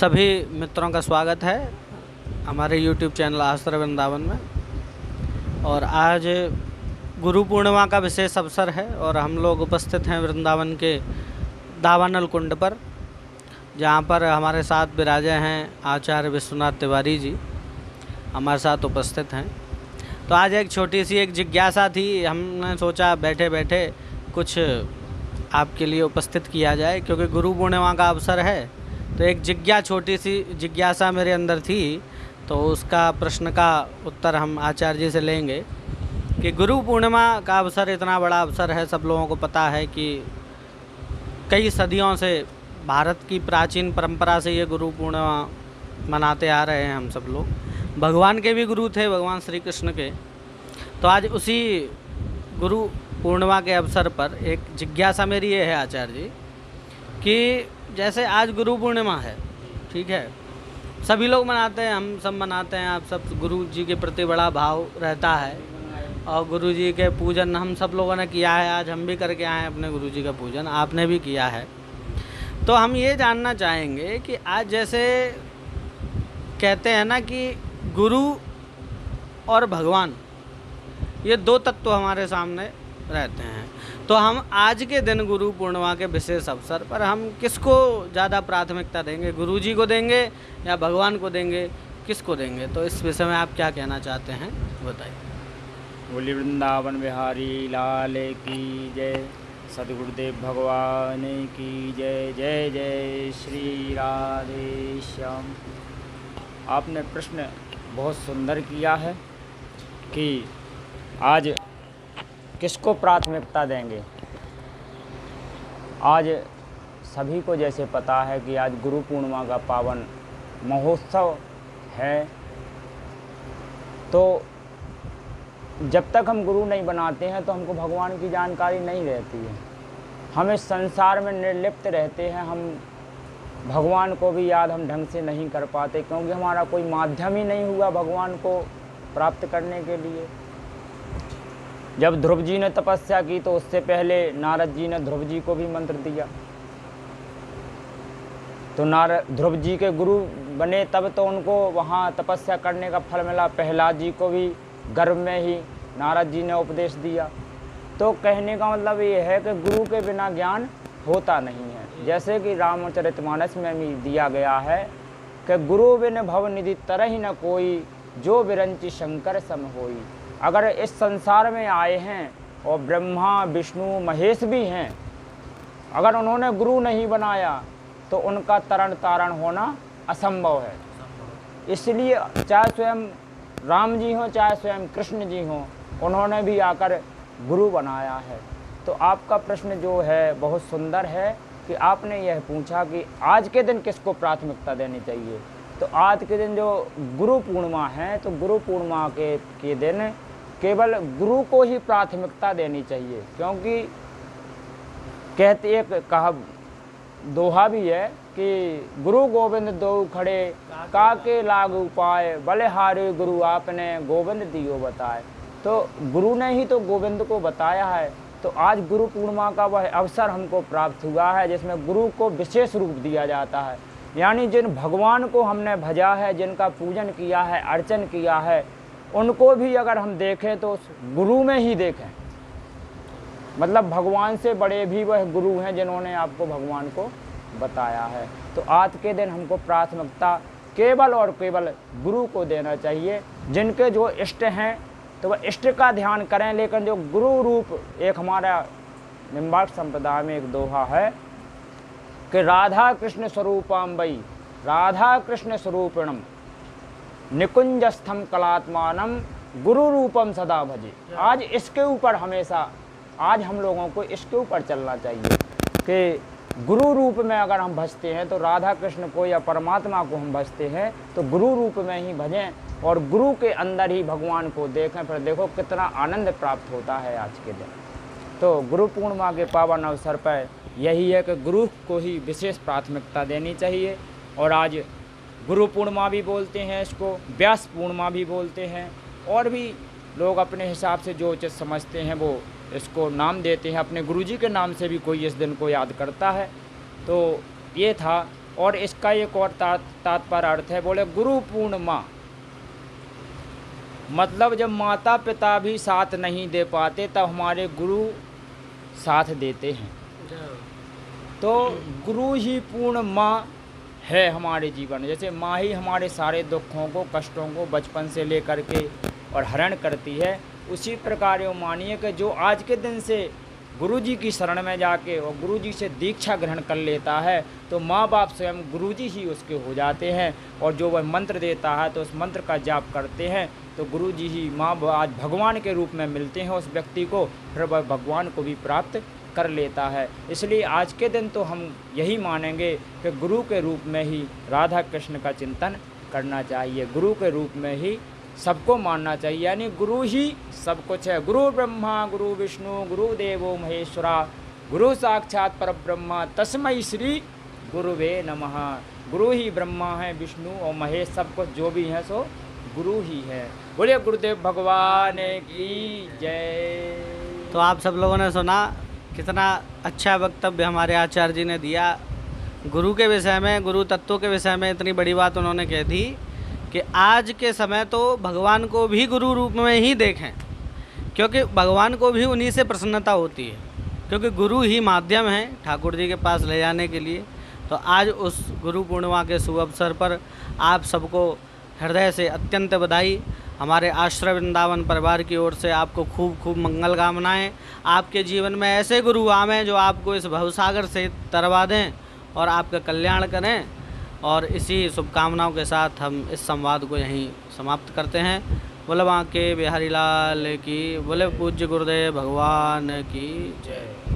सभी मित्रों का स्वागत है हमारे YouTube चैनल आस्था वृंदावन में। और आज गुरु पूर्णिमा का विशेष अवसर है और हम लोग उपस्थित हैं वृंदावन के दावानल कुंड पर, जहाँ पर हमारे साथ विराजे हैं आचार्य विश्वनाथ तिवारी जी हमारे साथ उपस्थित हैं। तो आज एक छोटी सी एक जिज्ञासा थी, हमने सोचा बैठे बैठे कुछ आपके लिए उपस्थित किया जाए, क्योंकि गुरु पूर्णिमा का अवसर है। तो एक छोटी सी जिज्ञासा मेरे अंदर थी, तो उसका प्रश्न का उत्तर हम आचार्य जी से लेंगे कि गुरु पूर्णिमा का अवसर इतना बड़ा अवसर है। सब लोगों को पता है कि कई सदियों से भारत की प्राचीन परंपरा से ये गुरु पूर्णिमा मनाते आ रहे हैं हम सब लोग। भगवान के भी गुरु थे, भगवान श्री कृष्ण के। तो आज उसी गुरु पूर्णिमा के अवसर पर एक जिज्ञासा मेरी ये है आचार्य जी कि जैसे आज गुरु पूर्णिमा है, ठीक है, सभी लोग मनाते हैं, हम सब मनाते हैं, आप सब गुरु जी के प्रति बड़ा भाव रहता है और गुरु जी के पूजन हम सब लोगों ने किया है। आज हम भी करके आए हैं अपने गुरु जी का पूजन, आपने भी किया है। तो हम ये जानना चाहेंगे कि आज जैसे कहते हैं ना कि गुरु और भगवान ये दो तत्व हमारे सामने रहते हैं, तो हम आज के दिन गुरु पूर्णिमा के विशेष अवसर पर हम किसको ज़्यादा प्राथमिकता देंगे? गुरु जी को देंगे या भगवान को देंगे, किसको देंगे? तो इस विषय में आप क्या कहना चाहते हैं, बताइए। बोली वृंदावन बिहारी लाल की जय, सदगुरुदेव भगवान की जय। जय जय श्री राधे श्याम। आपने प्रश्न बहुत सुंदर किया है कि आज किसको प्राथमिकता देंगे। आज सभी को जैसे पता है कि आज गुरु पूर्णिमा का पावन महोत्सव है, तो जब तक हम गुरु नहीं बनाते हैं तो हमको भगवान की जानकारी नहीं रहती है। हम इस संसार में निर्लिप्त रहते हैं, हम भगवान को भी याद हम ढंग से नहीं कर पाते, क्योंकि हमारा कोई माध्यम ही नहीं हुआ भगवान को प्राप्त करने के लिए। जब ध्रुव जी ने तपस्या की तो उससे पहले नारद जी ने ध्रुव जी को भी मंत्र दिया, तो ध्रुव जी के गुरु बने, तब तो उनको वहाँ तपस्या करने का फल मिला। प्रहलाद जी को भी गर्भ में ही नारद जी ने उपदेश दिया। तो कहने का मतलब ये है कि गुरु के बिना ज्ञान होता नहीं है। जैसे कि रामचरितमानस में भी दिया गया है कि गुरु बिन भव निधि तरहि न कोई, जो बिरंचि शंकर सम होई। अगर इस संसार में आए हैं और ब्रह्मा विष्णु महेश भी हैं, अगर उन्होंने गुरु नहीं बनाया तो उनका तरण तारण होना असंभव है। इसलिए चाहे स्वयं राम जी हों चाहे स्वयं कृष्ण जी हों, उन्होंने भी आकर गुरु बनाया है। तो आपका प्रश्न जो है बहुत सुंदर है कि आपने यह पूछा कि आज के दिन किसको प्राथमिकता देनी चाहिए। तो आज के दिन जो गुरु पूर्णिमा है, तो गुरु पूर्णिमा के दिन केवल गुरु को ही प्राथमिकता देनी चाहिए, क्योंकि कहते एक कहा दोहा भी है कि गुरु गोविंद दो खड़े काके लागू पाए, बलिहारे गुरु आपने गोविंद दियो बताए। तो गुरु ने ही तो गोविंद को बताया है। तो आज गुरु पूर्णिमा का वह अवसर हमको प्राप्त हुआ है जिसमें गुरु को विशेष रूप दिया जाता है। यानी जिन भगवान को हमने भजा है, जिनका पूजन किया है, अर्चन किया है, उनको भी अगर हम देखें तो उस गुरु में ही देखें। मतलब भगवान से बड़े भी वह गुरु हैं जिन्होंने आपको भगवान को बताया है। तो आज के दिन हमको प्राथमिकता केवल और केवल गुरु को देना चाहिए। जिनके जो इष्ट हैं तो वह इष्ट का ध्यान करें, लेकिन जो गुरु रूप, एक हमारा निम्बार्क संप्रदाय में एक दोहा है कि राधा कृष्ण स्वरूपम वै, राधा कृष्ण स्वरूपिणम निकुंजस्थम कलात्मानम गुरु रूपम सदा भजे। आज इसके ऊपर हमेशा, आज हम लोगों को इसके ऊपर चलना चाहिए कि गुरु रूप में अगर हम भजते हैं तो राधा कृष्ण को या परमात्मा को हम भजते हैं तो गुरु रूप में ही भजें और गुरु के अंदर ही भगवान को देखें। फिर देखो कितना आनंद प्राप्त होता है आज के दिन। तो गुरु पूर्णिमा के पावन अवसर पर यही है कि गुरु को ही विशेष प्राथमिकता देनी चाहिए। और आज गुरु पूर्णिमा भी बोलते हैं इसको, व्यास पूर्णिमा भी बोलते हैं, और भी लोग अपने हिसाब से जो उचित समझते हैं वो इसको नाम देते हैं। अपने गुरुजी के नाम से भी कोई इस दिन को याद करता है। तो ये था और इसका एक और तात्पर्य अर्थ है, बोले गुरु पूर्णिमा मतलब जब माता पिता भी साथ नहीं दे पाते तब हमारे गुरु साथ देते हैं। तो गुरु ही पूर्ण माँ है हमारे जीवन में। जैसे माँ ही हमारे सारे दुखों को कष्टों को बचपन से लेकर के और हरण करती है, उसी प्रकार ये मानिए कि जो आज के दिन से गुरु जी की शरण में जाके और गुरु जी से दीक्षा ग्रहण कर लेता है तो माँ बाप स्वयं गुरु जी ही उसके हो जाते हैं। और जो वह मंत्र देता है तो उस मंत्र का जाप करते हैं तो गुरु जी ही माँ आज भगवान के रूप में मिलते हैं उस व्यक्ति को, फिर वह भगवान को भी प्राप्त कर लेता है। इसलिए आज के दिन तो हम यही मानेंगे कि गुरु के रूप में ही राधा कृष्ण का चिंतन करना चाहिए, गुरु के रूप में ही सबको मानना चाहिए, यानी गुरु ही सब कुछ है। गुरु ब्रह्मा गुरु विष्णु गुरु देवो महेश्वरा गुरु साक्षात परब्रह्मा तस्मै श्री गुरुवे नमः। गुरु ही ब्रह्मा है, विष्णु और महेश, सब कुछ जो भी है सो गुरु ही है। बोले गुरुदेव भगवान की जय। तो आप सब लोगों ने सुना कितना अच्छा वक्तव्य हमारे आचार्य जी ने दिया गुरु के विषय में, गुरु तत्वों के विषय में। इतनी बड़ी बात उन्होंने कह दी कि आज के समय तो भगवान को भी गुरु रूप में ही देखें, क्योंकि भगवान को भी उन्हीं से प्रसन्नता होती है, क्योंकि गुरु ही माध्यम है ठाकुर जी के पास ले जाने के लिए। तो आज उस गुरु पूर्णिमा के शुभ अवसर पर आप सबको हृदय से अत्यंत बधाई। हमारे आश्रय वृंदावन परिवार की ओर से आपको खूब खूब मंगल कामनाएँ। आपके जीवन में ऐसे गुरु आवें जो आपको इस भवसागर से तरवा दें और आपका कल्याण करें। और इसी शुभकामनाओं के साथ हम इस संवाद को यहीं समाप्त करते हैं। बोले बांके बिहारी लाल की, बोले पूज्य गुरुदेव भगवान की जय।